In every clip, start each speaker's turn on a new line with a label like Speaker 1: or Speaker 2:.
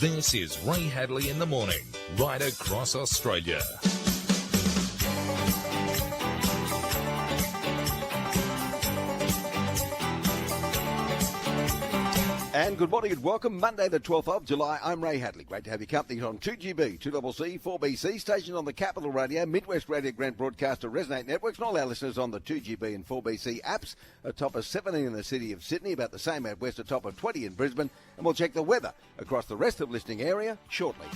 Speaker 1: This is Ray Hadley in the morning, right across Australia.
Speaker 2: And good morning and welcome. Monday the 12th of July. I'm Ray Hadley. Great to have you company on 2GB, 2CC, 4BC, stationed on the Capital Radio, Midwest Radio Grant Broadcaster, Resonate Networks, and all our listeners on the 2GB and 4BC apps. Atop of 17 in the city of Sydney, about the same out west, atop of 20 in Brisbane. And we'll check the weather across the rest of the listening area shortly.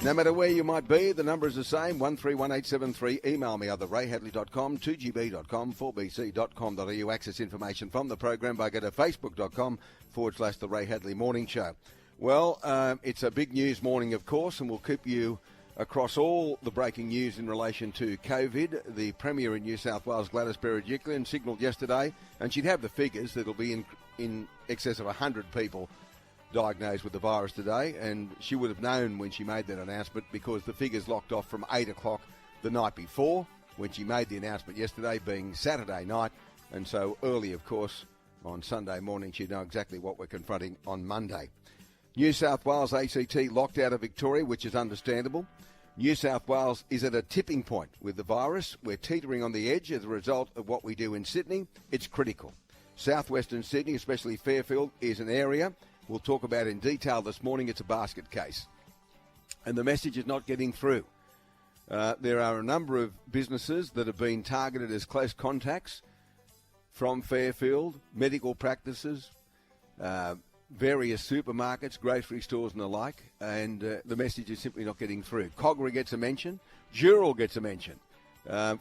Speaker 2: No matter where you might be, the number is the same, 131873. Email me either rayhadley.com, 2gb.com, 4bc.com.au. Access information from the program by go to facebook.com/The Ray Hadley Morning Show. Well, it's a big news morning, of course, and we'll keep you across all the breaking news in relation to COVID. The Premier in New South Wales, Gladys Berejiklian, signalled yesterday, and she'd have the figures, that it'll be in excess of 100 people diagnosed with the virus today, and she would have known when she made that announcement because the figures locked off from 8 o'clock the night before when she made the announcement yesterday, being Saturday night, and so early, of course, on Sunday morning she'd know exactly what we're confronting on Monday. New South Wales ACT locked out of Victoria, which is understandable. New South Wales is at a tipping point with the virus. We're teetering on the edge as a result of what we do in Sydney. It's critical. Southwestern Sydney, especially Fairfield, is an area we'll talk about in detail this morning. It's a basket case. And the message is not getting through. There are a number of businesses that have been targeted as close contacts from Fairfield, medical practices, various supermarkets, grocery stores and the like, and the message is simply not getting through. Cogra gets a mention. Dural gets a mention.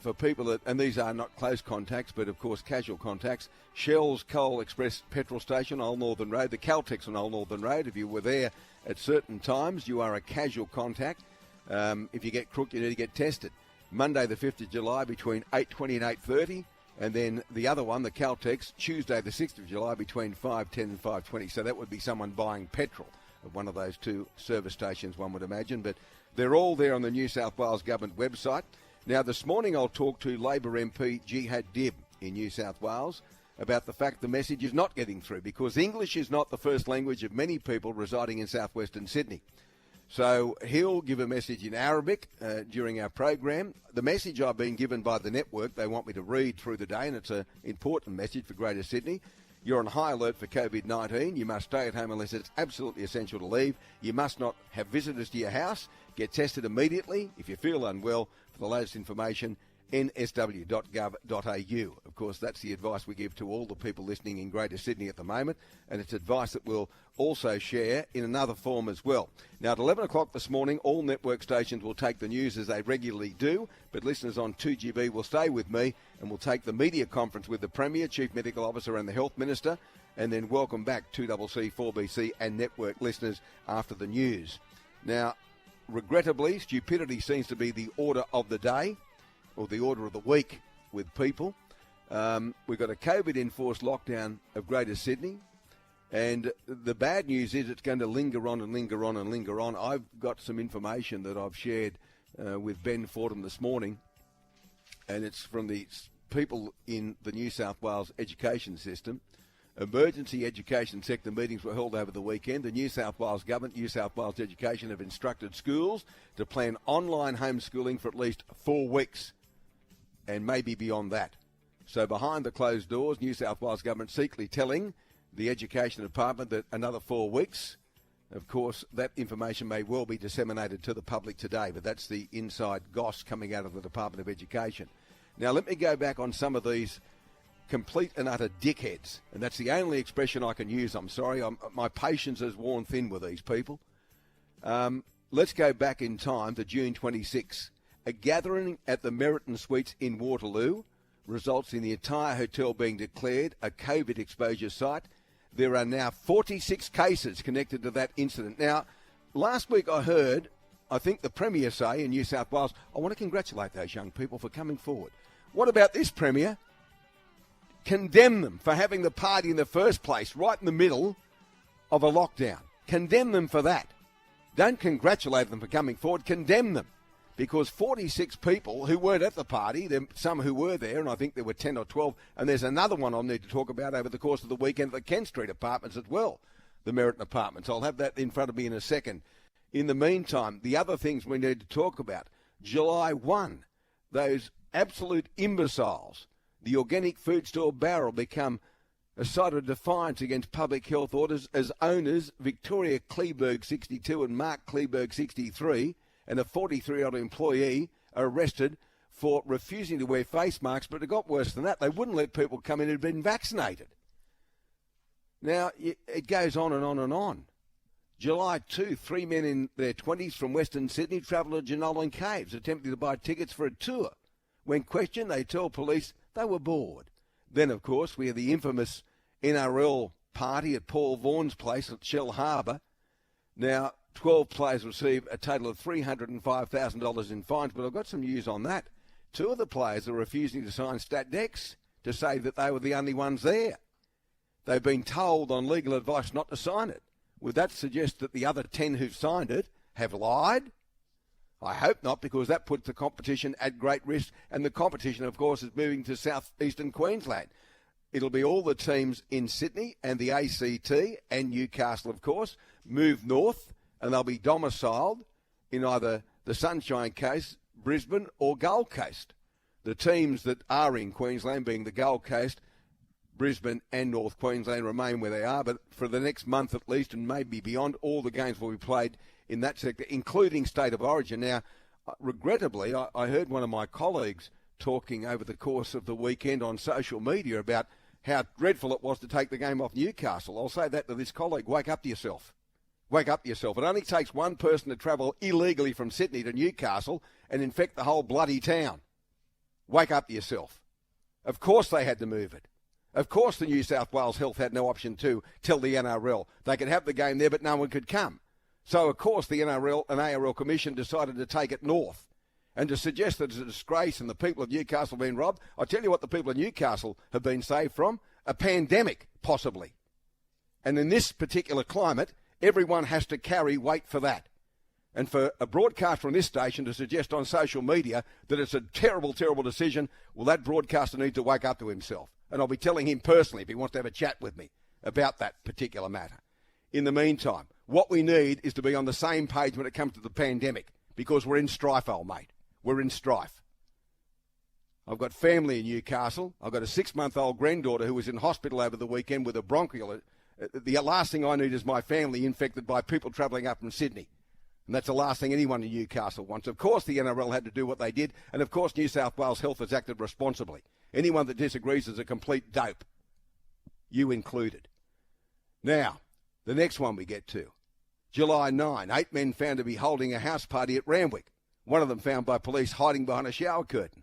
Speaker 2: For people that, and these are not close contacts, but of course casual contacts. Shell's Coal Express petrol station, Old Northern Road, the Caltex on Old Northern Road. If you were there at certain times, you are a casual contact. If you get crook, you need to get tested. Monday the 5th of July between 8:20 and 8:30, and then the other one, the Caltex, Tuesday the 6th of July between 5:10 and 5:20. So that would be someone buying petrol at one of those two service stations, one would imagine. But they're all there on the New South Wales Government website. Now, this morning I'll talk to Labor MP Jihad Dib in New South Wales about the fact the message is not getting through because English is not the first language of many people residing in southwestern Sydney. So he'll give a message in Arabic during our program. The message I've been given by the network, they want me to read through the day, and it's an important message for Greater Sydney. You're on high alert for COVID-19. You must stay at home unless it's absolutely essential to leave. You must not have visitors to your house. Get tested immediately. If you feel unwell, for the latest information, nsw.gov.au. Of course, that's the advice we give to all the people listening in Greater Sydney at the moment, and it's advice that we'll also share in another form as well. Now, at 11 o'clock this morning, all network stations will take the news as they regularly do, but listeners on 2GB will stay with me and we'll take the media conference with the Premier, Chief Medical Officer and the Health Minister, and then welcome back 2CC, 4BC and network listeners after the news. Now, regrettably, stupidity seems to be the order of the day, or the order of the week with people. We've got a COVID-enforced lockdown of Greater Sydney, and the bad news is it's going to linger on and linger on and linger on. I've got some information that I've shared with Ben Fordham this morning, and it's from the people in the New South Wales education system. Emergency education sector meetings were held over the weekend. The New South Wales Government, New South Wales Education have instructed schools to plan online homeschooling for at least 4 weeks, and maybe beyond that. So behind the closed doors, New South Wales Government secretly telling the Education Department that another 4 weeks. Of course, that information may well be disseminated to the public today, but that's the inside goss coming out of the Department of Education. Now, let me go back on some of these complete and utter dickheads, and that's the only expression I can use. I'm sorry, my patience is worn thin with these people. Let's go back in time to June 26. A gathering at the Meriton Suites in Waterloo results in the entire hotel being declared a COVID exposure site. There are now 46 cases connected to that incident. Now, last week I heard, I think the Premier say in New South Wales, I want to congratulate those young people for coming forward. What about this, Premier? Condemn them for having the party in the first place, right in the middle of a lockdown. Condemn them for that. Don't congratulate them for coming forward. Condemn them. because 46 people who weren't at the party, some who were there, and I think there were 10 or 12, and there's another one I need to talk about over the course of the weekend at the Kent Street Apartments as well, the Meriton Apartments. I'll have that in front of me in a second. In the meantime, the other things we need to talk about. July 1, those absolute imbeciles, the organic food store Barrel become a site of defiance against public health orders as owners Victoria Kleberg, 62, and Mark Kleberg, 63, and a 43-year-old employee are arrested for refusing to wear face masks, but it got worse than that. They wouldn't let people come in who'd been vaccinated. Now, it goes on and on and on. July 2, 3 men in their 20s from Western Sydney travelled to Jenolan Caves, attempting to buy tickets for a tour. When questioned, they told police they were bored. Then, of course, we had the infamous NRL party at Paul Vaughan's place at Shell Harbour. Now, 12 players received a total of $305,000 in fines, but I've got some news on that. 2 of the players are refusing to sign stat decks to say that they were the only ones there. They've been told on legal advice not to sign it. Would that suggest that the other 10 who've signed it have lied? I hope not, because that puts the competition at great risk, and the competition, of course, is moving to southeastern Queensland. It'll be all the teams in Sydney and the ACT and Newcastle, of course, move north, and they'll be domiciled in either the Sunshine Coast, Brisbane or Gold Coast. The teams that are in Queensland, being the Gold Coast, Brisbane and North Queensland, remain where they are, but for the next month at least, and maybe beyond, all the games will be played in that sector, including State of Origin. Now, regrettably, I heard one of my colleagues talking over the course of the weekend on social media about how dreadful it was to take the game off Newcastle. I'll say that to this colleague: wake up to yourself. Wake up to yourself. It only takes one person to travel illegally from Sydney to Newcastle and infect the whole bloody town. Wake up to yourself. Of course they had to move it. Of course the New South Wales Health had no option to tell the NRL. They could have the game there, but no one could come. So, of course, the NRL and ARL Commission decided to take it north and to suggest that it's a disgrace and the people of Newcastle have been robbed. I tell you what the people of Newcastle have been saved from: a pandemic, possibly. And in this particular climate, everyone has to carry weight for that. And for a broadcaster on this station to suggest on social media that it's a terrible, terrible decision, well, that broadcaster needs to wake up to himself. And I'll be telling him personally if he wants to have a chat with me about that particular matter. In the meantime, what we need is to be on the same page when it comes to the pandemic, because we're in strife, old mate. We're in strife. I've got family in Newcastle. I've got a 6-month-old granddaughter who was in hospital over the weekend with a bronchial. The last thing I need is my family infected by people travelling up from Sydney. And that's the last thing anyone in Newcastle wants. Of course the NRL had to do what they did, and of course New South Wales Health has acted responsibly. Anyone that disagrees is a complete dope, you included. Now, the next one we get to. July 9, 8 men found to be holding a house party at Randwick. One of them found by police hiding behind a shower curtain.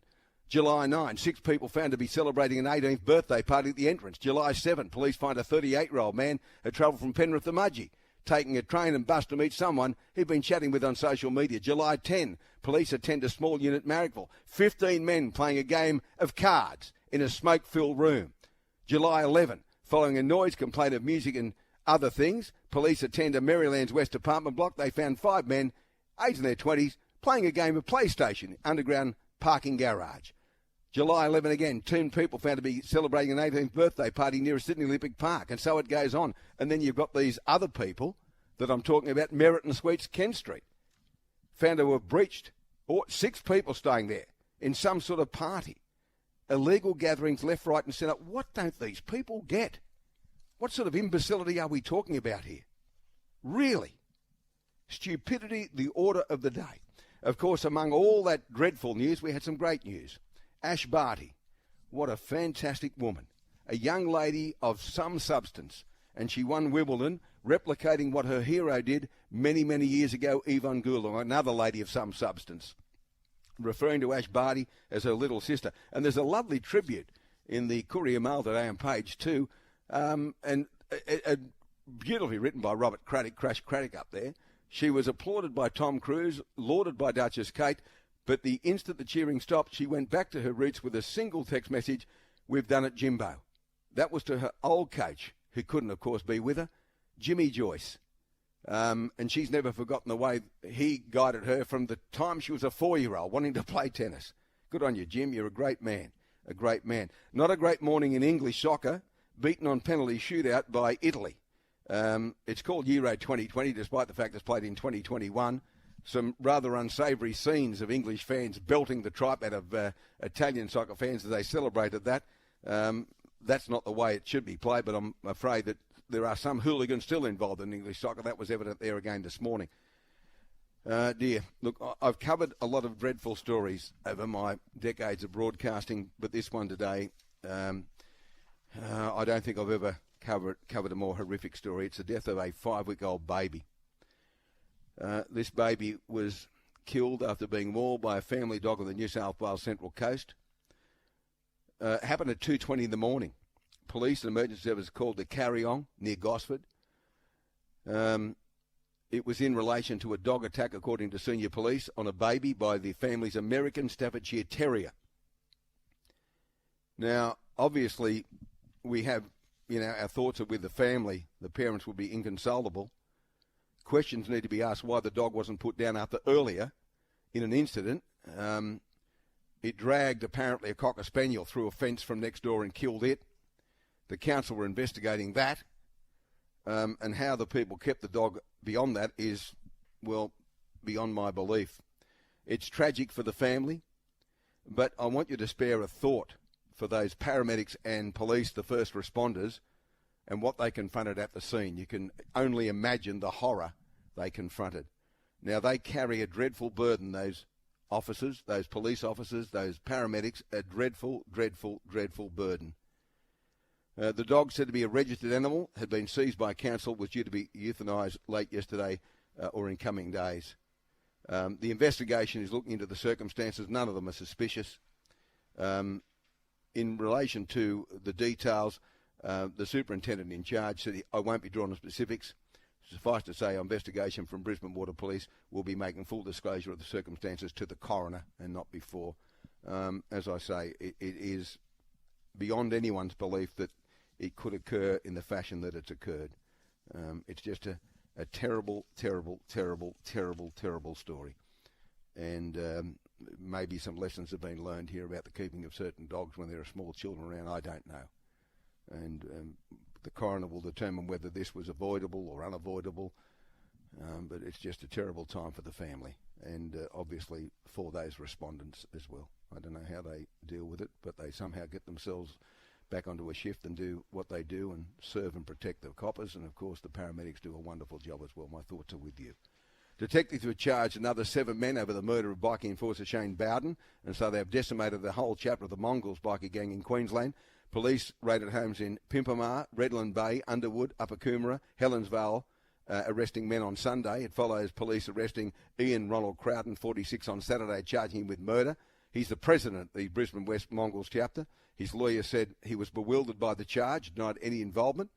Speaker 2: July 9, 6 people found to be celebrating an 18th birthday party at the entrance. July 7, police find a 38-year-old man who travelled from Penrith to Mudgee, taking a train and bus to meet someone he'd been chatting with on social media. July 10, police attend a small unit at Marrickville. 15 men playing a game of cards in a smoke-filled room. July 11, following a noise complaint of music and other things, police attend a Maryland's West apartment block. They found 5 men, aged in their 20s, playing a game of PlayStation in underground parking garage. July 11 again, 2 people found to be celebrating an 18th birthday party near a Sydney Olympic Park, and so it goes on. And then you've got these other people that I'm talking about, Meriton Suites, Kent Street, found to have breached, 6 people staying there in some sort of party. Illegal gatherings left, right and centre. What don't these people get? What sort of imbecility are we talking about here? Really? Stupidity, the order of the day. Of course, among all that dreadful news, we had some great news. Ash Barty, what a fantastic woman. A young lady of some substance. And she won Wimbledon, replicating what her hero did many, many years ago, Yvonne Goulon, another lady of some substance, referring to Ash Barty as her little sister. And there's a lovely tribute in the Courier Mail today on page 2, and beautifully written by Robert Craddock, Crash Craddock up there. She was applauded by Tom Cruise, lauded by Duchess Kate, but the instant the cheering stopped, she went back to her roots with a single text message: "We've done it, Jimbo." That was to her old coach, who couldn't, of course, be with her, Jimmy Joyce. And she's never forgotten the way he guided her from the time she was a 4-year-old wanting to play tennis. Good on you, Jim. You're a great man. A great man. Not a great morning in English soccer. Beaten on penalty shootout by Italy. It's called Euro 2020, despite the fact it's played in 2021. Some rather unsavoury scenes of English fans belting the tripe out of Italian soccer fans as they celebrated that. That's not the way it should be played, but I'm afraid that there are some hooligans still involved in English soccer. That was evident there again this morning. Dear, look, I've covered a lot of dreadful stories over my decades of broadcasting, but this one today, I don't think I've ever covered a more horrific story. It's the death of a 5-week-old baby. This baby was killed after being mauled by a family dog on the New South Wales Central Coast. Happened at 2:20 in the morning. Police and emergency services called to Carryong near Gosford. It was in relation to a dog attack, according to senior police, on a baby by the family's American Staffordshire Terrier. Now, obviously, we have, our thoughts are with the family. The parents would be inconsolable. Questions need to be asked why the dog wasn't put down after earlier in an incident. It dragged, apparently, a Cocker Spaniel through a fence from next door and killed it. The council were investigating that. And how the people kept the dog beyond that is, well, beyond my belief. It's tragic for the family, but I want you to spare a thought for those paramedics and police, the first responders, and what they confronted at the scene. You can only imagine the horror they confronted. Now, they carry a dreadful burden, those officers, those police officers, those paramedics, a dreadful, dreadful, dreadful burden. The dog, said to be a registered animal, had been seized by council, was due to be euthanised late yesterday or in coming days. The investigation is looking into the circumstances. None of them are suspicious. In relation to the details, the superintendent in charge said, I won't be drawn on specifics. Suffice to say, investigation from Brisbane Water Police will be making full disclosure of the circumstances to the coroner and not before. As I say, it is beyond anyone's belief that it could occur in the fashion that it's occurred. It's just a terrible, terrible, terrible, terrible, terrible story. And maybe some lessons have been learned here about the keeping of certain dogs when there are small children around. I don't know. And the coroner will determine whether this was avoidable or unavoidable. But it's just a terrible time for the family and obviously for those respondents as well. I don't know how they deal with it, but they somehow get themselves back onto a shift and do what they do and serve and protect the coppers. And, of course, the paramedics do a wonderful job as well. My thoughts are with you. Detectives were charged another 7 men over the murder of biking enforcer Shane Bowden, and so they have decimated the whole chapter of the Mongols bikie gang in Queensland. Police raided homes in Pimpamar, Redland Bay, Underwood, Upper Coomera, Helensvale, arresting men on Sunday. It follows police arresting Ian Ronald Crowden, 46, on Saturday, charging him with murder. He's the president of the Brisbane West Mongols chapter. His lawyer said he was bewildered by the charge, denied any involvement.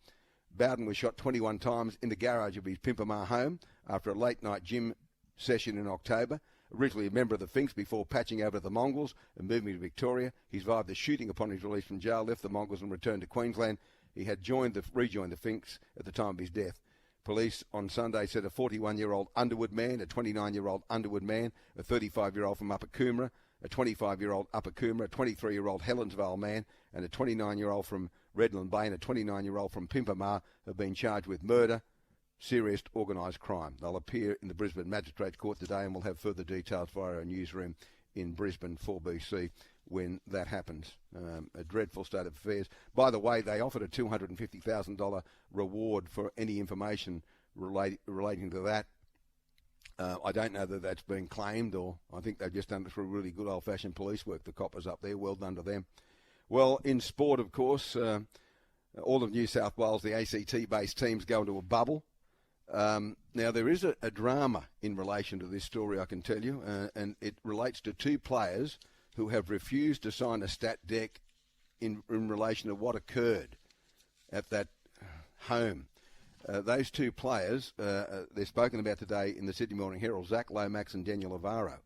Speaker 2: Bowden was shot 21 times in the garage of his Pimpamar home after a late-night gym session in October. Originally a member of the Finks before patching over to the Mongols and moving to Victoria. He survived the shooting upon his release from jail, left the Mongols and returned to Queensland. He had rejoined the Finks at the time of his death. Police on Sunday said a 41-year-old Underwood man, a 29-year-old Underwood man, a 35-year-old from Upper Coomera, a 25-year-old Upper Coomera, a 23-year-old Helensvale man, and a 29-year-old from Redland Bay and a 29-year-old from Pimpamar have been charged with murder, serious organised crime. They'll appear in the Brisbane Magistrates Court today and we'll have further details via our newsroom in Brisbane 4BC when that happens. A dreadful state of affairs. By the way, they offered a $250,000 reward for any information relating to that. I don't know that that's been claimed, or I think they've just done it through really good old-fashioned police work, the coppers up there. Well done to them. Well, in sport, of course, all of New South Wales, the ACT-based teams go into a bubble. Now, there is a drama in relation to this story, I can tell you, and it relates to two players who have refused to sign a stat dec in relation to what occurred at that home. Those two players, they're spoken about today in the Sydney Morning Herald, Zach Lomax and Daniel Alvaro.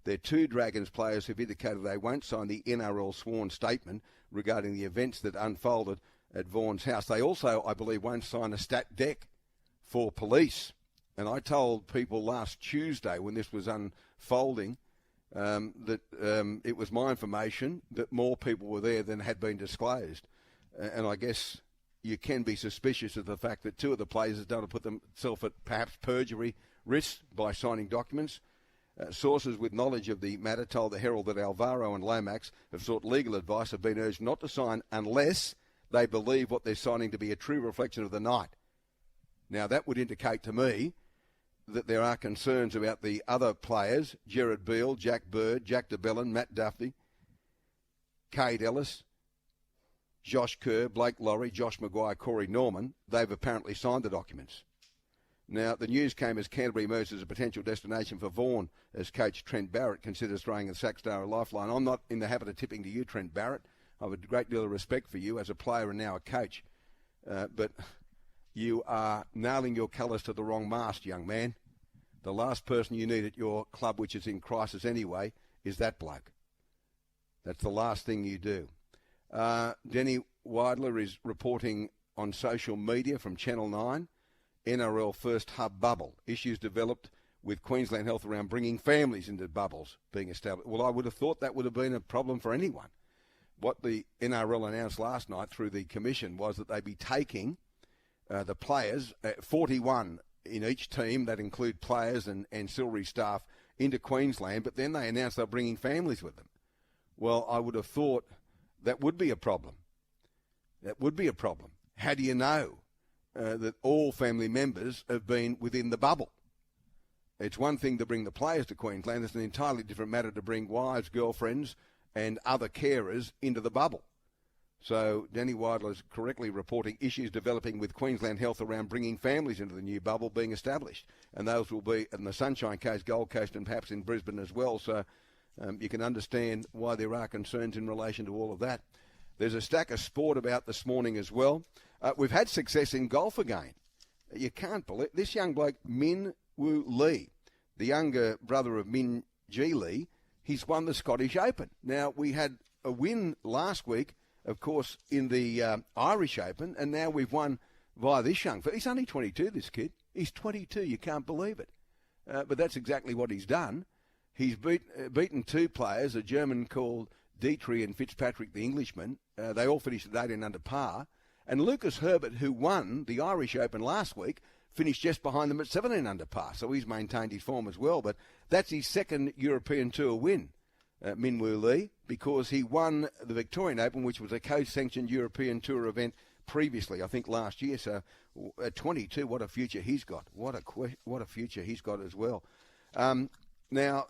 Speaker 2: They're two Dragons players who've indicated they won't sign the NRL sworn statement regarding the events that unfolded at Vaughan's house. They also, I believe, won't sign a stat dec for police And I told people last Tuesday when this was unfolding that it was my information that more people were there than had been disclosed. And I guess you can be suspicious of the fact that two of the players have done to put themselves at perhaps perjury risk by signing documents. Sources with knowledge of the matter told the Herald that Alvaro and Lomax have sought legal advice, have been urged not to sign unless they believe what they're signing to be a true reflection of the night. Now, that would indicate to me that there are concerns about the other players, Gerard Beale, Jack Bird, Jack DeBellin, Matt Duffy, Cade Ellis, Josh Kerr, Blake Lawrie, Josh Maguire, Corey Norman. They've apparently signed the documents. Now, the news came as Canterbury emerged as a potential destination for Vaughan as coach Trent Barrett considers throwing the Sackstar a lifeline. I'm not in the habit of tipping to you, Trent Barrett. I have a great deal of respect for you as a player and now a coach. But you are nailing your colours to the wrong mast, young man. The last person you need at your club, which is in crisis anyway, is that bloke. That's the last thing you do. Denny Weidler is reporting on social media from Channel 9. NRL first hub bubble. Issues developed with Queensland Health around bringing families into bubbles being established. Well, I would have thought that would have been a problem for anyone. What the NRL announced last night through the commission was that they'd be taking the players, 41 in each team, that include players and ancillary staff, into Queensland, but then they announced they're bringing families with them. Well, I would have thought that would be a problem. That would be a problem. How do you know that all family members have been within the bubble? It's one thing to bring the players to Queensland. It's an entirely different matter to bring wives, girlfriends and other carers into the bubble. So Danny Weidler is correctly reporting issues developing with Queensland Health around bringing families into the new bubble being established. And those will be in the Sunshine Coast, Gold Coast and perhaps in Brisbane as well. So you can understand why there are concerns in relation to all of that. There's a stack of sport about this morning as well. We've had success in golf again. You can't believe this young bloke, Min Woo Lee, the younger brother of Min Ji Lee. He's won the Scottish Open. Now, we had a win last week, of course, in the Irish Open, and now we've won via this young fella. He's only 22, this kid. He's 22. You can't believe it. But that's exactly what he's done. He's beaten two players, a German called Dietrich and Fitzpatrick, the Englishman. They all finished at 18 under par. And Lucas Herbert, who won the Irish Open last week, finished just behind them at 17 under par. So he's maintained his form as well. But that's his second European Tour win, Min Woo Lee, because he won the Victorian Open, which was a co-sanctioned European Tour event previously, I think last year. So at 22, what a future he's got. What a future he's got as well. Now,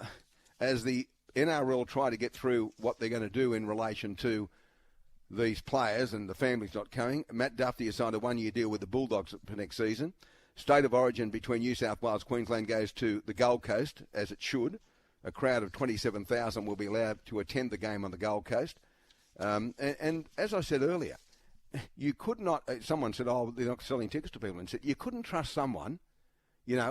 Speaker 2: as the NRL try to get through what they're going to do in relation to these players and the families not coming, Matt Duffy has signed a one-year deal with the Bulldogs for next season. State of origin between New South Wales, Queensland goes to the Gold Coast, as it should. A crowd of 27,000 will be allowed to attend the game on the Gold Coast. And as I said earlier, you could not, someone said, oh, they're not selling tickets to people, and said you couldn't trust someone,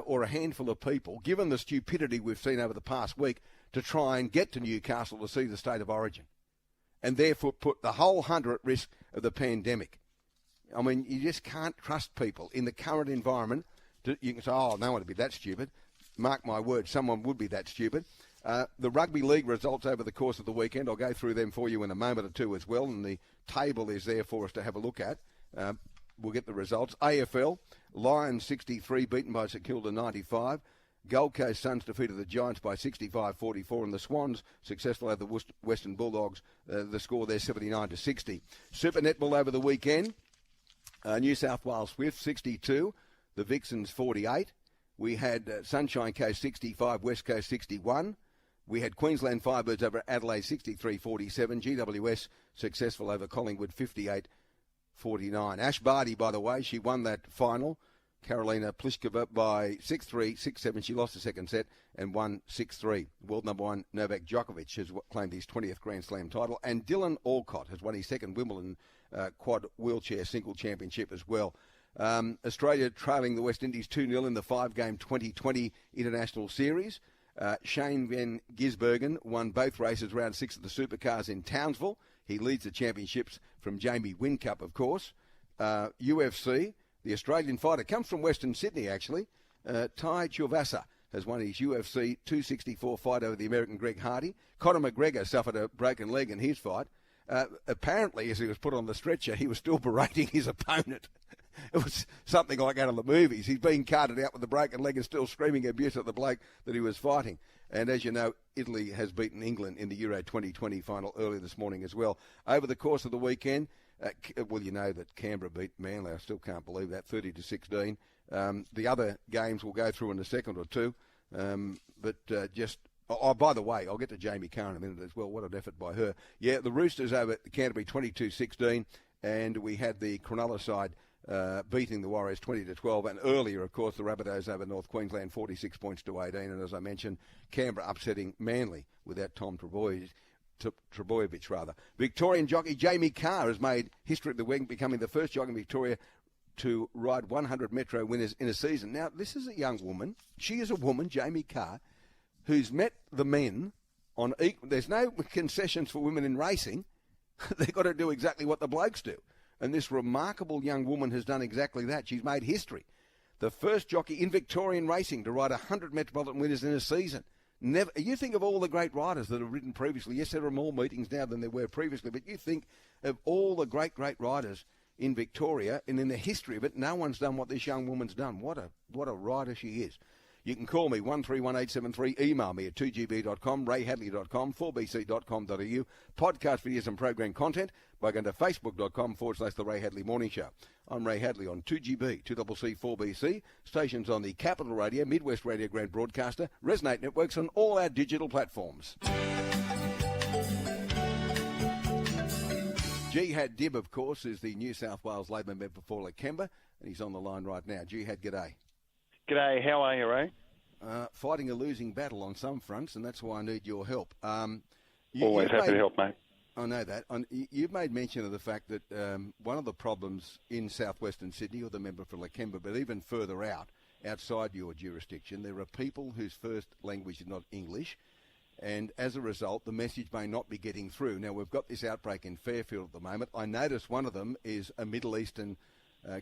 Speaker 2: or a handful of people, given the stupidity we've seen over the past week, to try and get to Newcastle to see the State of Origin, and therefore put the whole hunter at risk of the pandemic. I mean, you just can't trust people in the current environment. You can say, oh, no one would be that stupid. Mark my words, someone would be that stupid. The rugby league results over the course of the weekend, I'll go through them for you in a moment or two as well, and the table is there for us to have a look at. We'll get the results. AFL, Lions 63, beaten by St Kilda 95. Gold Coast Suns defeated the Giants by 65-44, and the Swans successful over the Western Bulldogs. The score there 79-60. Super Netball over the weekend. New South Wales Swift 62, the Vixens 48. We had Sunshine Coast 65, West Coast 61. We had Queensland Firebirds over Adelaide 63-47. GWS successful over Collingwood 58-49. Ash Barty, by the way, she won that final. Karolina Pliskova by 6-3, 6-7. She lost the second set and won 6-3. World number one Novak Djokovic has claimed his 20th Grand Slam title. And Dylan Alcott has won his second Wimbledon quad wheelchair single championship as well. Australia trailing the West Indies 2-0 in the 5-game 2020 International Series. Shane van Gisbergen won both races round 6 of the Supercars in Townsville. He leads the championships from Jamie Whincup, of course. UFC, the Australian fighter, comes from Western Sydney, actually. Tai Tuivasa has won his UFC 264 fight over the American Greg Hardy. Conor McGregor suffered a broken leg in his fight. Apparently, as he was put on the stretcher, he was still berating his opponent. It was something like out of the movies. He's being carted out with a broken leg and still screaming abuse at the bloke that he was fighting. And as you know, Italy has beaten England in the Euro 2020 final earlier this morning as well. Over the course of the weekend, well, you know that Canberra beat Manly. I still can't believe that, 30-16. The other games we'll go through in a second or two. Oh, by the way, I'll get to Jamie Carr in a minute as well. What an effort by her. Yeah, the Roosters over Canterbury 22-16, and we had the Cronulla side beating the Warriors 20-12, and earlier, of course, the Rabbitohs over North Queensland 46 points to 18, and as I mentioned, Canberra upsetting Manly without Tom Trebojevic rather. Victorian jockey Jamie Carr has made history at the week, becoming the first jockey in Victoria to ride 100 Metro winners in a season. Now, this is a young woman. She is a woman, Jamie Carr, who's met the men on equal. There's no concessions for women in racing. They've got to do exactly what the blokes do. And this remarkable young woman has done exactly that. She's made history. The first jockey in Victorian racing to ride 100 Metropolitan winners in a season. Never. You think of all the great riders that have ridden previously. Yes, there are more meetings now than there were previously, but you think of all the great riders in Victoria, and in the history of it, no one's done what this young woman's done. What a rider she is. You can call me, 131873, email me at 2gb.com, rayhadley.com, 4bc.com.au, podcast videos and program content by going to facebook.com/The Ray Hadley Morning Show. I'm Ray Hadley on 2GB, 2CC, 4BC, stations on the Capital Radio, Midwest Radio Grand Broadcaster, Resonate Networks, and all our digital platforms. Jihad Dib, of course, is the New South Wales Labor member for Lakemba, and he's on the line right now. Jihad, g'day.
Speaker 3: G'day, how are you, Ray?
Speaker 2: Fighting a losing battle on some fronts, and that's why I need your help.
Speaker 3: Always happy to help, mate.
Speaker 2: I know that. You've made mention of the fact that one of the problems in southwestern Sydney, you're the member for Lakemba, but even further out, outside your jurisdiction, there are people whose first language is not English, and as a result, the message may not be getting through. Now, we've got this outbreak in Fairfield at the moment. I notice one of them is a Middle Eastern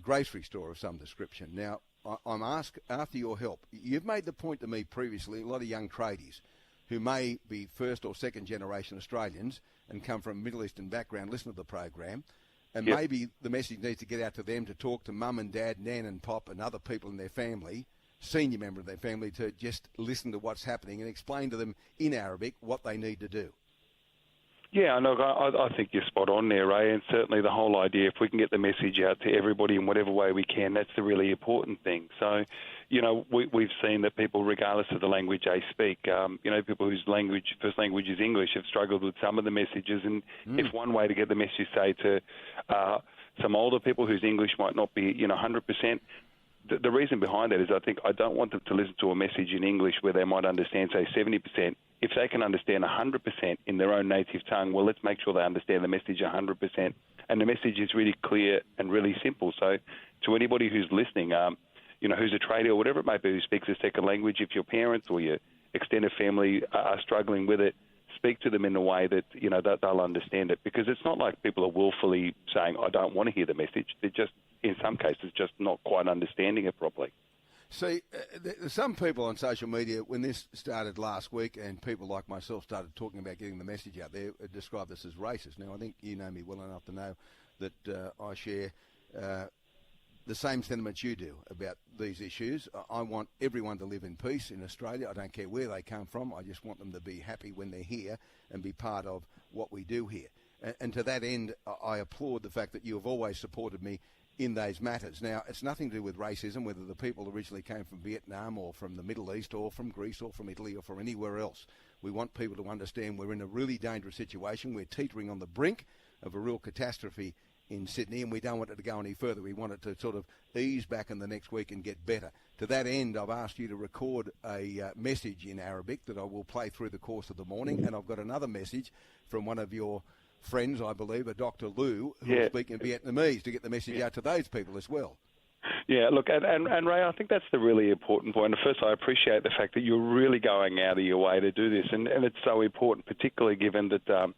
Speaker 2: grocery store of some description. Now, I'm asked after your help. You've made the point to me previously, a lot of young tradies who may be first or second generation Australians and come from a Middle Eastern background, listen to the program, and maybe the message needs to get out to them to talk to mum and dad, nan and pop and other people in their family, senior member of their family, to just listen to what's happening and explain to them in Arabic what they need to do.
Speaker 3: Yeah, look, I think you're spot on there, Ray, and certainly the whole idea, if we can get the message out to everybody in whatever way we can, that's the really important thing. So, you know, we've seen that people, regardless of the language they speak, you know, people whose first language is English have struggled with some of the messages, and if one way to get the message, say, to some older people whose English might not be, 100%, the reason behind that is I think I don't want them to listen to a message in English where they might understand, say, 70%. If they can understand 100% in their own native tongue, well, let's make sure they understand the message 100%. And the message is really clear and really simple. So to anybody who's listening, who's a trader or whatever it may be, who speaks a second language, if your parents or your extended family are struggling with it, speak to them in a way that, that they'll understand it. Because it's not like people are willfully saying, I don't want to hear the message. They're just, in some cases, just not quite understanding it properly.
Speaker 2: See, there's some people on social media, when this started last week and people like myself started talking about getting the message out there, describe this as racist. Now, I think you know me well enough to know that I share the same sentiments you do about these issues. I want everyone to live in peace in Australia. I don't care where they come from. I just want them to be happy when they're here and be part of what we do here. And to that end, I applaud the fact that you have always supported me in those matters. Now, it's nothing to do with racism, whether the people originally came from Vietnam or from the Middle East or from Greece or from Italy or from anywhere else. We want people to understand we're in a really dangerous situation. We're teetering on the brink of a real catastrophe in Sydney, and we don't want it to go any further. We want it to sort of ease back in the next week and get better. To that end, I've asked you to record a message in Arabic that I will play through the course of the morning, and I've got another message from one of your friends, I believe, a Dr. Liu, who is speaking Vietnamese, to get the message out to those people as well.
Speaker 3: Yeah, look, and Ray, I think that's the really important point. First, I appreciate the fact that you're really going out of your way to do this, and it's so important, particularly given that,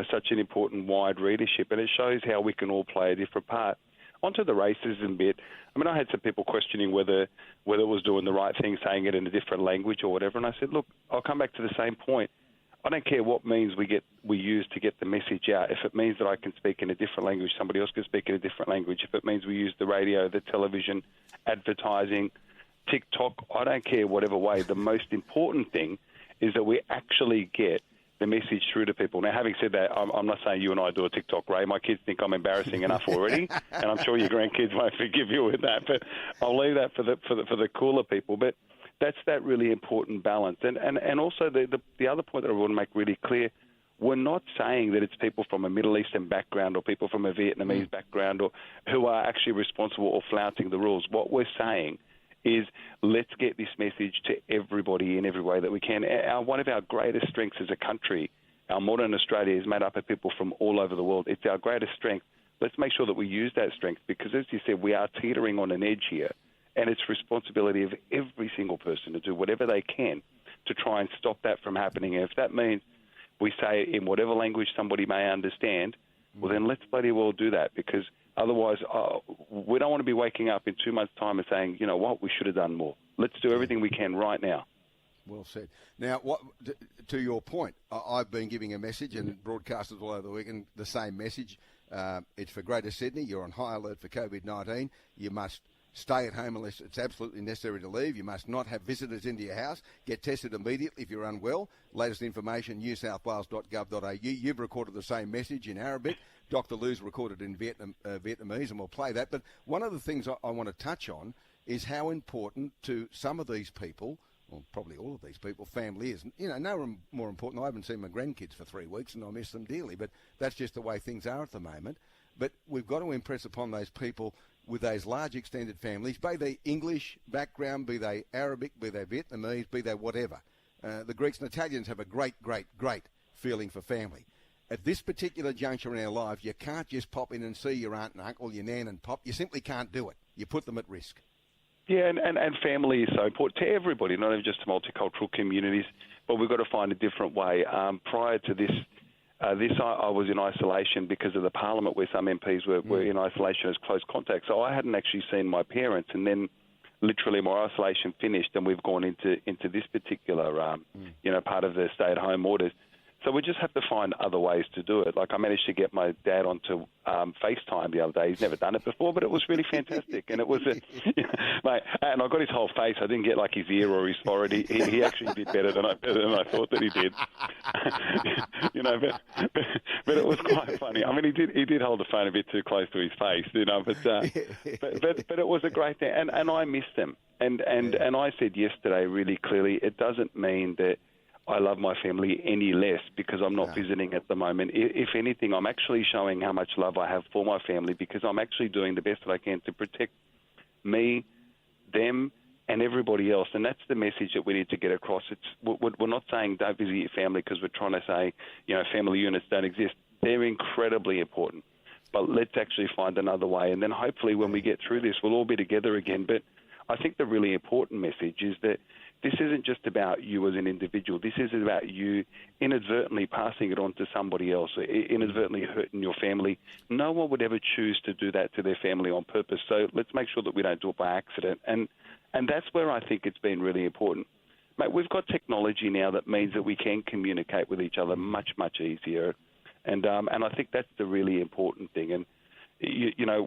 Speaker 3: such an important wide readership, and it shows how we can all play a different part. onto the racism bit. I mean, I had some people questioning whether it was doing the right thing, saying it in a different language or whatever. And I said, look, I'll come back to the same point. I don't care what means we use to get the message out. If it means that I can speak in a different language, somebody else can speak in a different language. If it means we use the radio, the television, advertising, TikTok, I don't care whatever way. The most important thing is that we actually get the message through to people. Now, having said that, I'm not saying you and I do a TikTok, Ray. My kids think I'm embarrassing enough already, and I'm sure your grandkids won't forgive you with that. But I'll leave that for the cooler people. But that's that really important balance. And also the other point that I want to make really clear, we're not saying that it's people from a Middle Eastern background or people from a Vietnamese background or who are actually responsible or flouting the rules. What we're saying is let's get this message to everybody in every way that we can. One of our greatest strengths as a country, our modern Australia, is made up of people from all over the world. It's our greatest strength. Let's make sure that we use that strength because, as you said, we are teetering on an edge here, and it's responsibility of every single person to do whatever they can to try and stop that from happening. And if that means we say it in whatever language somebody may understand, well, then let's bloody well do that because otherwise we don't want to be waking up in 2 months' time and saying, you know what, we should have done more. Let's do everything we can right now.
Speaker 2: Well said. Now, to your point, I've been giving a message and broadcasters all over the weekend, the same message. It's for Greater Sydney. You're on high alert for COVID-19. You must stay at home unless it's absolutely necessary to leave. You must not have visitors into your house. Get tested immediately if you're unwell. Latest information, newsouthwales.gov.au. You've recorded the same message in Arabic. Dr. Lou's recorded in Vietnamese, and we'll play that. But one of the things I want to touch on is how important to some of these people, well, probably all of these people, family is. You know, no more important. I haven't seen my grandkids for 3 weeks, and I miss them dearly. But that's just the way things are at the moment. But we've got to impress upon those people with those large extended families, be they English background, be they Arabic, be they Vietnamese, be they whatever. The Greeks and Italians have a great, great, great feeling for family. At this particular juncture in our lives, you can't just pop in and see your aunt and uncle, your nan and pop. You simply can't do it. You put them at risk.
Speaker 3: Yeah, and family is so important to everybody, not only just to multicultural communities, but we've got to find a different way. Prior to this, I was in isolation because of the Parliament where some MPs were in isolation as close contact. So I hadn't actually seen my parents, and then literally my isolation finished, and we've gone into this particular part of the stay-at-home orders. So we just have to find other ways to do it. Like I managed to get my dad onto FaceTime the other day. He's never done it before, but it was really fantastic. And it was, and I got his whole face. I didn't get like his ear or his forehead. He actually did better than I thought that he did. But it was quite funny. I mean, he did hold the phone a bit too close to his face, but it was a great thing. And I missed him. And I said yesterday really clearly, it doesn't mean that I love my family any less because I'm not visiting at the moment. If anything, I'm actually showing how much love I have for my family because I'm actually doing the best that I can to protect me, them, and everybody else. And that's the message that we need to get across. We're not saying don't visit your family because we're trying to say, family units don't exist. They're incredibly important. But let's actually find another way. And then hopefully when we get through this, we'll all be together again. But I think the really important message is that this isn't just about you as an individual. This is about you inadvertently passing it on to somebody else, inadvertently hurting your family. No one would ever choose to do that to their family on purpose. So let's make sure that we don't do it by accident. And that's where I think it's been really important. Mate, we've got technology now that means that we can communicate with each other much, much easier. And I think that's the really important thing. And,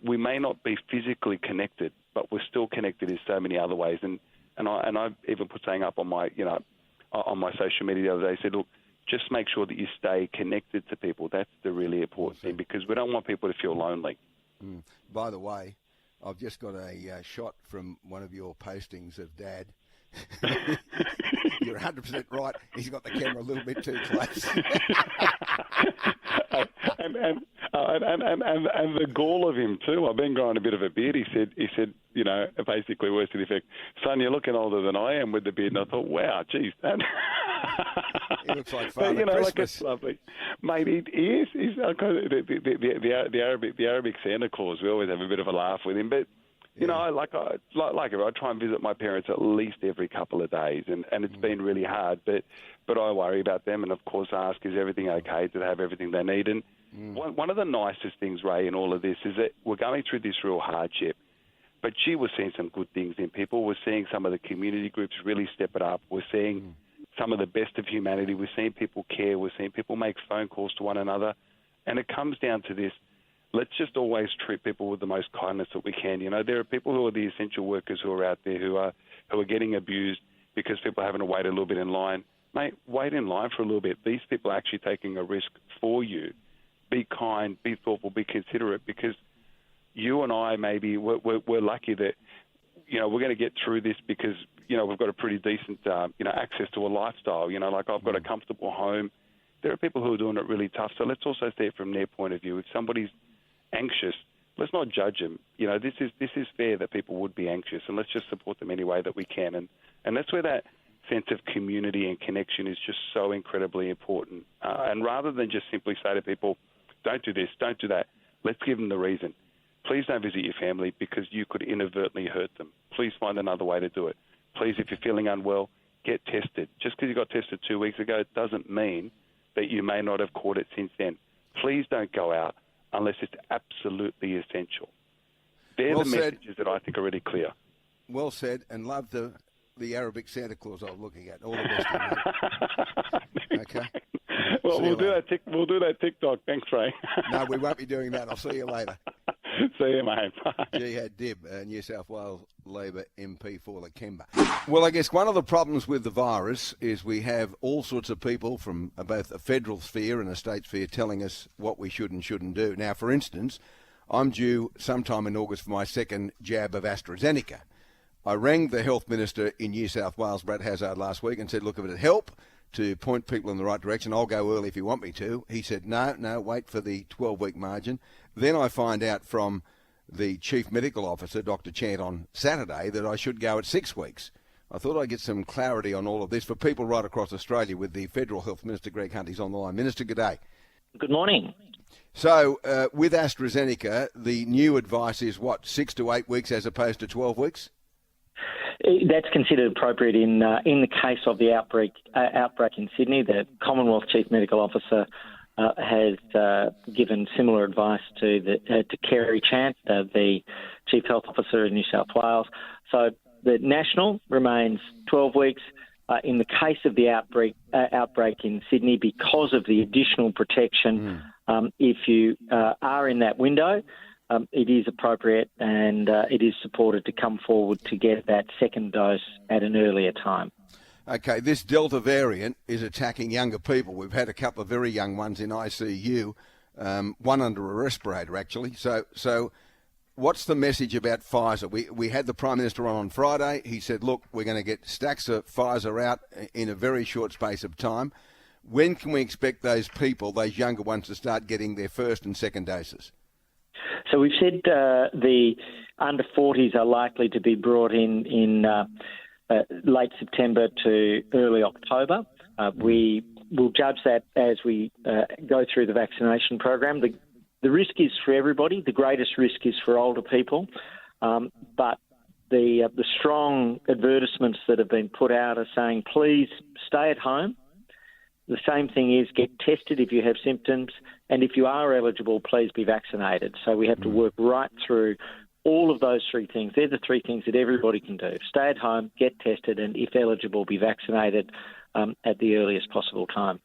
Speaker 3: we may not be physically connected, but we're still connected in so many other ways. And I even put something up on my, on my social media the other day. Said, look, just make sure that you stay connected to people. That's the really important thing because we don't want people to feel lonely.
Speaker 2: By the way, I've just got a shot from one of your postings of Dad. You're 100% right. He's got the camera a little bit too close. And
Speaker 3: the gall of him too. I've been growing a bit of a beard. He said, basically words to the effect, son, you're looking older than I am with the beard. And I thought, wow, geez, that.
Speaker 2: He looks like Father Christmas.
Speaker 3: Like it's lovely, mate. He is. He's the Arabic Santa Claus. We always have a bit of a laugh with him, but. I try and visit my parents at least every couple of days, and it's been really hard. But I worry about them, and of course ask, is everything okay? Do they have everything they need? And One of the nicest things, Ray, in all of this is that we're going through this real hardship. But gee, we're seeing some good things in people. We're seeing some of the community groups really step it up. We're seeing some of the best of humanity. We're seeing people care. We're seeing people make phone calls to one another. And it comes down to this. Let's just always treat people with the most kindness that we can. You know, there are people who are the essential workers who are out there who are getting abused because people are having to wait a little bit in line. Mate, wait in line for a little bit. These people are actually taking a risk for you. Be kind, be thoughtful, be considerate, because you and I maybe we're lucky that, you know, we're going to get through this because, you know, we've got a pretty decent, access to a lifestyle. You know, like I've got a comfortable home. There are people who are doing it really tough. So let's also see it from their point of view. If somebody's anxious, let's not judge them. You know, this is fair that people would be anxious, and let's just support them any way that we can. And that's where that sense of community and connection is just so incredibly important. And rather than just simply say to people, don't do this, don't do that, let's give them the reason. Please don't visit your family because you could inadvertently hurt them. Please find another way to do it. Please, if you're feeling unwell, get tested. Just because you got tested 2 weeks ago doesn't mean that you may not have caught it since then. Please don't go out unless it's absolutely essential. They're the messages that I think are really clear.
Speaker 2: Well said, and love the Arabic Santa Claus I was looking at. All the best to you, mate. Okay.
Speaker 3: Well, we'll do that TikTok. Thanks, Ray.
Speaker 2: No, we won't be doing that. I'll see you later.
Speaker 3: See you, mate. Bye.
Speaker 2: Jihad Dib, New South Wales Labor MP for Lakemba. Well, I guess one of the problems with the virus is we have all sorts of people from both a federal sphere and a state sphere telling us what we should and shouldn't do. Now, for instance, I'm due sometime in August for my second jab of AstraZeneca. I rang the health minister in New South Wales, Brad Hazzard, last week and said, look, if it'd help to point people in the right direction, I'll go early if you want me to. He said, no, wait for the 12-week margin. Then I find out from the Chief Medical Officer, Dr. Chant, on Saturday that I should go at 6 weeks. I thought I'd get some clarity on all of this for people right across Australia with the Federal Health Minister, Greg Hunt. He's on the line. Minister, good day.
Speaker 4: Good morning.
Speaker 2: So with AstraZeneca, the new advice is what, 6 to 8 weeks as opposed to 12 weeks?
Speaker 4: That's considered appropriate in the case of the outbreak in Sydney. The Commonwealth Chief Medical Officer has given similar advice to Kerry Chant, the Chief Health Officer in New South Wales. So the national remains 12 weeks. In the case of the outbreak in Sydney, because of the additional protection, if you are in that window, it is appropriate and it is supported to come forward to get that second dose at an earlier time.
Speaker 2: Okay, this Delta variant is attacking younger people. We've had a couple of very young ones in ICU, one under a respirator, actually. So what's the message about Pfizer? We had the Prime Minister on Friday. He said, look, we're going to get stacks of Pfizer out in a very short space of time. When can we expect those people, those younger ones, to start getting their first and second doses?
Speaker 4: So we've said the under 40s are likely to be brought in late September to early October. We will judge that as we go through the vaccination program. The risk is for everybody. The greatest risk is for older people. But the strong advertisements that have been put out are saying, please stay at home. The same thing is get tested if you have symptoms, and if you are eligible, please be vaccinated. So we have to work right through all of those three things. They're the three things that everybody can do. Stay at home, get tested, and if eligible, be vaccinated at the earliest possible time.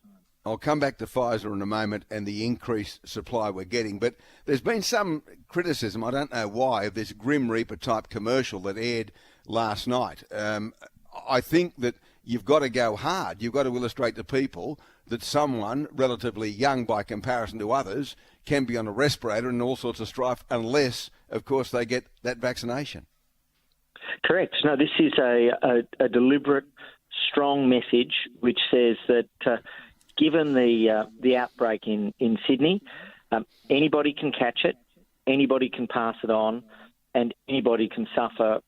Speaker 2: I'll come back to Pfizer in a moment and the increased supply we're getting, but there's been some criticism, I don't know why, of this Grim Reaper type commercial that aired last night. I think that you've got to go hard. You've got to illustrate to people that someone relatively young by comparison to others can be on a respirator and all sorts of strife unless, of course, they get that vaccination.
Speaker 4: Correct. No, this is a deliberate, strong message which says that given the outbreak in Sydney, anybody can catch it, anybody can pass it on, and anybody can suffer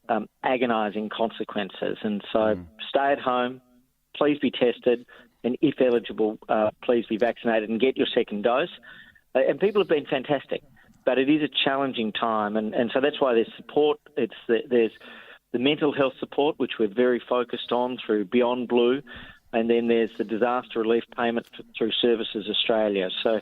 Speaker 4: agonising consequences. And so stay at home, please be tested, and if eligible, please be vaccinated and get your second dose. And people have been fantastic, but it is a challenging time. And so that's why there's support. There's the mental health support, which we're very focused on through Beyond Blue, and then there's the disaster relief payment through Services Australia. So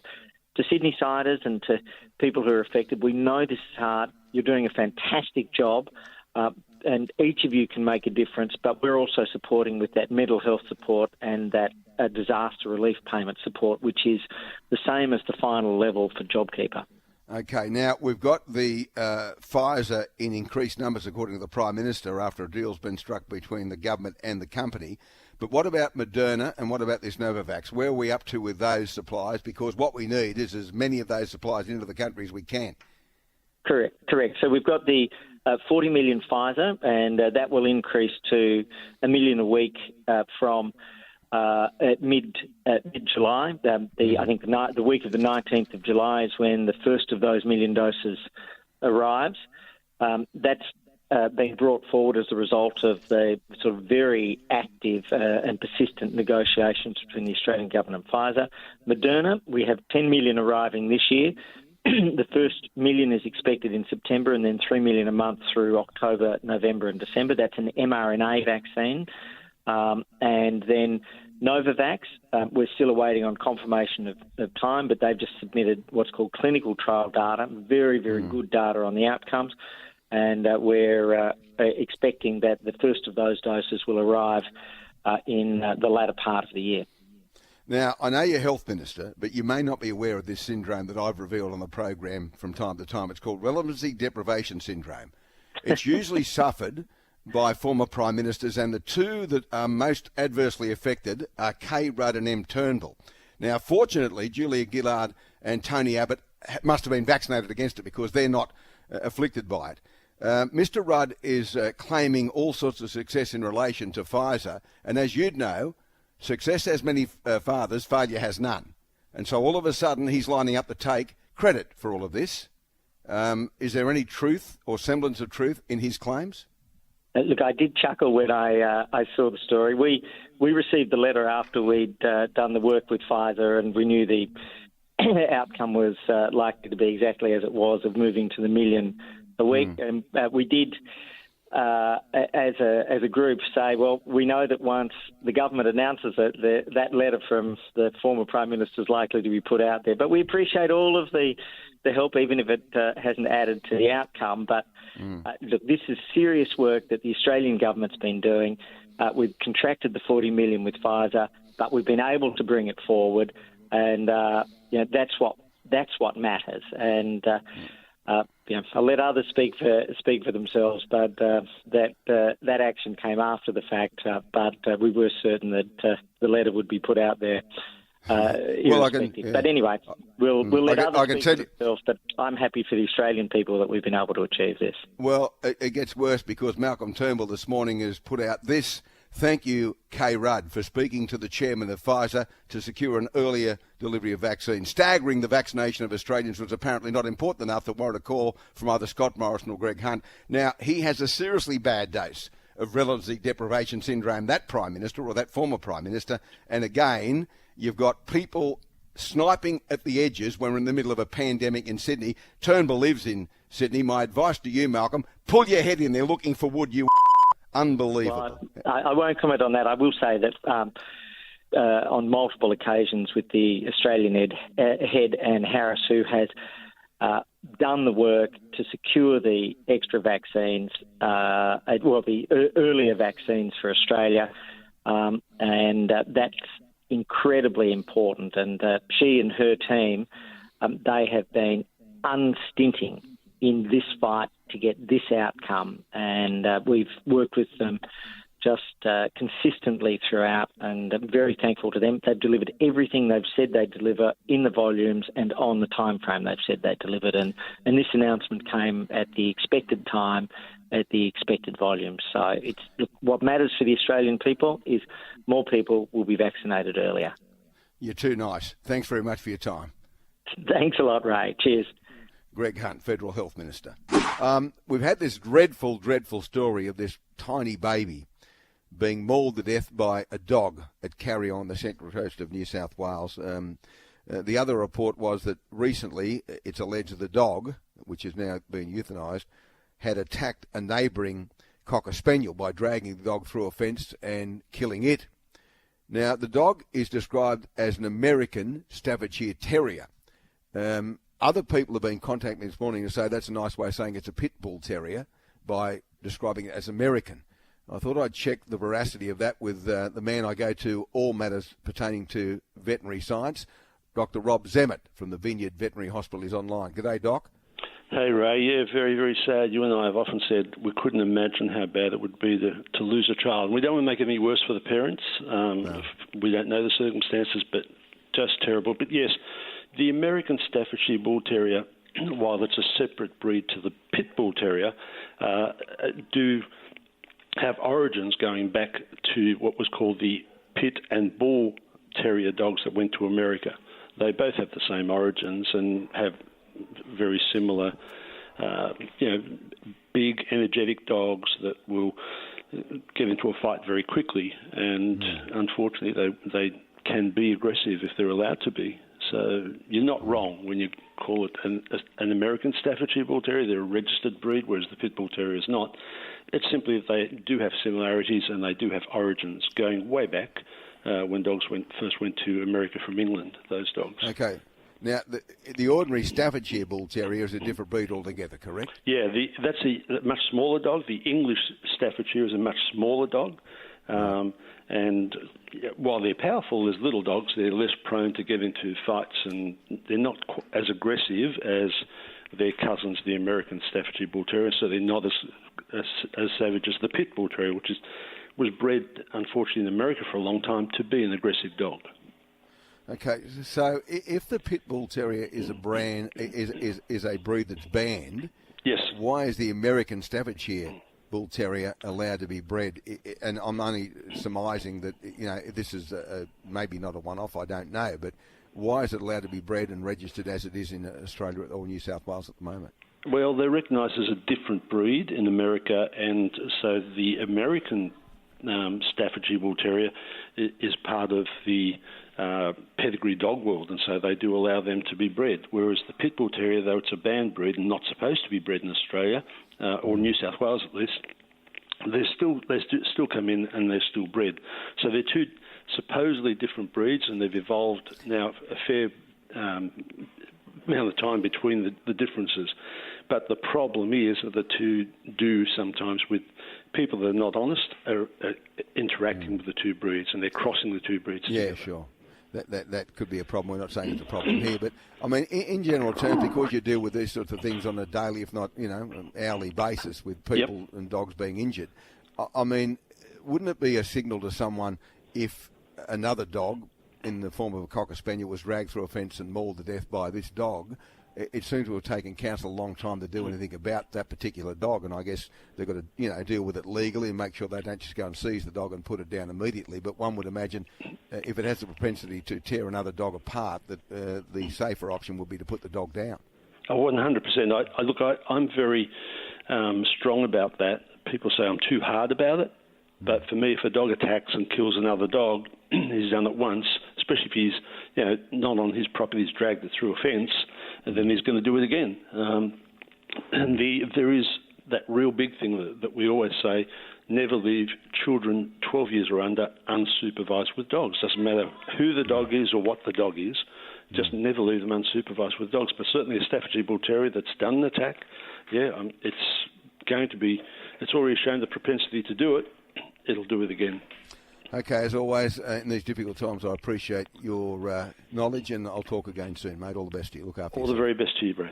Speaker 4: to Sydney-siders and to people who are affected, we know this is hard. You're doing a fantastic job, and each of you can make a difference, but we're also supporting with that mental health support and that disaster relief payment support, which is the same as the final level for JobKeeper.
Speaker 2: Okay, now we've got the Pfizer in increased numbers, according to the Prime Minister, after a deal's been struck between the government and the company. But what about Moderna and what about this Novavax? Where are we up to with those supplies? Because what we need is as many of those supplies into the country as we can.
Speaker 4: Correct. So we've got the 40 million Pfizer, and that will increase to 1 million a week from at mid-July. I think the week of the 19th of July is when the first of those 1 million doses arrives. That's being brought forward as a result of the sort of very active and persistent negotiations between the Australian government and Pfizer. Moderna, we have 10 million arriving this year. The first 1 million is expected in September, and then 3 million a month through October, November and December. That's an mRNA vaccine. And then Novavax, we're still awaiting on confirmation of time, but they've just submitted what's called clinical trial data, very, very good data on the outcomes. And we're expecting that the first of those doses will arrive in the latter part of the year.
Speaker 2: Now, I know you're Health Minister, but you may not be aware of this syndrome that I've revealed on the program from time to time. It's called relevancy deprivation syndrome. It's usually suffered by former Prime Ministers, and the two that are most adversely affected are K. Rudd and M. Turnbull. Now, fortunately, Julia Gillard and Tony Abbott must have been vaccinated against it because they're not afflicted by it. Mr. Rudd is claiming all sorts of success in relation to Pfizer, and as you'd know, success has many fathers, failure has none. And so all of a sudden he's lining up to take credit for all of this. Is there any truth or semblance of truth in his claims?
Speaker 4: Look, I did chuckle when I saw the story. We received the letter after we'd done the work with Pfizer, and we knew the outcome was likely to be exactly as it was, of moving to the 1 million a week. And we did, as a group, say, well, we know that once the government announces it, that letter from the former Prime Minister is likely to be put out there. But we appreciate all of the help, even if it hasn't added to the outcome. But look, this is serious work that the Australian government's been doing. We've contracted the 40 million with Pfizer, but we've been able to bring it forward, and that's what matters. And I'll let others speak for themselves, but that action came after the fact. But we were certain that the letter would be put out there. But anyway, we'll let others speak for themselves. But I'm happy for the Australian people that we've been able to achieve this.
Speaker 2: Well, it gets worse because Malcolm Turnbull this morning has put out this. Thank you, K. Rudd, for speaking to the chairman of Pfizer to secure an earlier delivery of vaccines. Staggering the vaccination of Australians was apparently not important enough to warrant a call from either Scott Morrison or Greg Hunt. Now, he has a seriously bad dose of relevancy deprivation syndrome, that Prime Minister or that former Prime Minister. And again, you've got people sniping at the edges when we're in the middle of a pandemic in Sydney. Turnbull lives in Sydney. My advice to you, Malcolm, pull your head in there looking for wood, you unbelievable.
Speaker 4: Well, I won't comment on that. I will say that on multiple occasions with the Australian head and Harris, who has done the work to secure the extra vaccines, the earlier vaccines for Australia, and that's incredibly important. And she and her team, they have been unstinting in this fight to get this outcome, and we've worked with them just consistently throughout, and I'm very thankful to them. They've delivered everything they've said they'd deliver in the volumes and on the time frame they've said they delivered, and this announcement came at the expected time, at the expected volume. So what matters for the Australian people is more people will be vaccinated earlier.
Speaker 2: You're too nice. Thanks very much for your time.
Speaker 4: Thanks a lot, Ray. Cheers.
Speaker 2: Greg Hunt, Federal Health Minister. We've had this dreadful, dreadful story of this tiny baby being mauled to death by a dog at Carry on the central coast of New South Wales. The other report was that recently it's alleged that the dog, which is now being euthanised, had attacked a neighbouring Cocker Spaniel by dragging the dog through a fence and killing it. Now, the dog is described as an American Staffordshire Terrier. Other people have been contacting me this morning to say that's a nice way of saying it's a pit bull terrier by describing it as American. I thought I'd check the veracity of that with the man I go to all matters pertaining to veterinary science. Dr. Rob Zemmett from the Vineyard Veterinary Hospital is online. G'day, Doc.
Speaker 5: Hey, Ray. Yeah, very, very sad. You and I have often said we couldn't imagine how bad it would be to lose a child. We don't want to make it any worse for the parents.
Speaker 2: No.
Speaker 5: We don't know the circumstances, but just terrible. But yes, the American Staffordshire Bull Terrier, while it's a separate breed to the Pit Bull Terrier, do have origins going back to what was called the Pit and Bull Terrier dogs that went to America. They both have the same origins and have very similar, big, energetic dogs that will get into a fight very quickly. And unfortunately, they can be aggressive if they're allowed to be. So you're not wrong when you call it an American Staffordshire Bull Terrier. They're a registered breed, whereas the Pit Bull Terrier is not. It's simply that they do have similarities and they do have origins going way back when dogs first went to America from England, those dogs.
Speaker 2: Okay. Now, the ordinary Staffordshire Bull Terrier is a different breed altogether, correct?
Speaker 5: Yeah, that's a much smaller dog. The English Staffordshire is a much smaller dog. And while they're powerful as little dogs, they're less prone to get into fights, and they're not as aggressive as their cousins, the American Staffordshire Bull Terrier, so they're not as savage as the Pit Bull Terrier, which was bred, unfortunately, in America for a long time to be an aggressive dog.
Speaker 2: Okay, so if the Pit Bull Terrier is a brand, is a breed that's banned,
Speaker 5: yes,
Speaker 2: why is the American Staffordshire Bull Terrier allowed to be bred? And I'm only surmising that this is maybe not a one-off. I don't know, but why is it allowed to be bred and registered as it is in Australia or New South Wales at the moment?
Speaker 5: Well, they're recognised as a different breed in America, and so the American Staffordshire Bull Terrier is part of the pedigree dog world, and so they do allow them to be bred. Whereas the Pit Bull Terrier, though it's a banned breed and not supposed to be bred in Australia or New South Wales at least, they still come in and they're still bred. So they're two supposedly different breeds, and they've evolved now a fair amount of time between the differences. But the problem is that the two do sometimes, with people that are not honest, are interacting with the two breeds, and they're crossing the two breeds together.
Speaker 2: Yeah, sure. That could be a problem. We're not saying it's a problem here, but I mean, in general terms, because you deal with these sorts of things on a daily, if not hourly basis, with people and dogs being injured, I mean, wouldn't it be a signal to someone if another dog, in the form of a Cocker Spaniel, was dragged through a fence and mauled to death by this dog? It seems to have taken council a long time to do anything about that particular dog, and I guess they've got to deal with it legally and make sure they don't just go and seize the dog and put it down immediately. But one would imagine if it has the propensity to tear another dog apart, that the safer option would be to put the dog down.
Speaker 5: Oh, 100%. I'm very strong about that. People say I'm too hard about it, but for me, if a dog attacks and kills another dog, he's done it once, especially if he's not on his property, he's dragged it through a fence, and then he's going to do it again. And there is that real big thing that we always say, never leave children 12 years or under unsupervised with dogs. Doesn't matter who the dog is or what the dog is, just never leave them unsupervised with dogs. But certainly a Staffordshire Bull Terrier that's done an attack, it's already shown the propensity to do it, it'll do it again. Okay,
Speaker 2: as always, in these difficult times, I appreciate your knowledge, and I'll talk again soon, mate. All the best to you. Look after yourself.
Speaker 5: All the very best to you, Bray.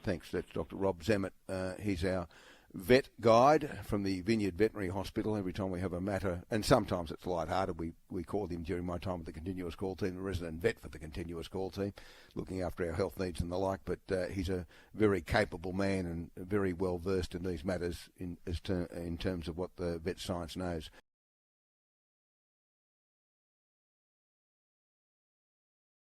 Speaker 2: Thanks. That's Dr. Rob Zemmett. He's our vet guide from the Vineyard Veterinary Hospital. Every time we have a matter, and sometimes it's lighthearted, we called him during my time with the continuous call team, the resident vet for the continuous call team, looking after our health needs and the like. But he's a very capable man and very well versed in these matters in terms of what the vet science knows.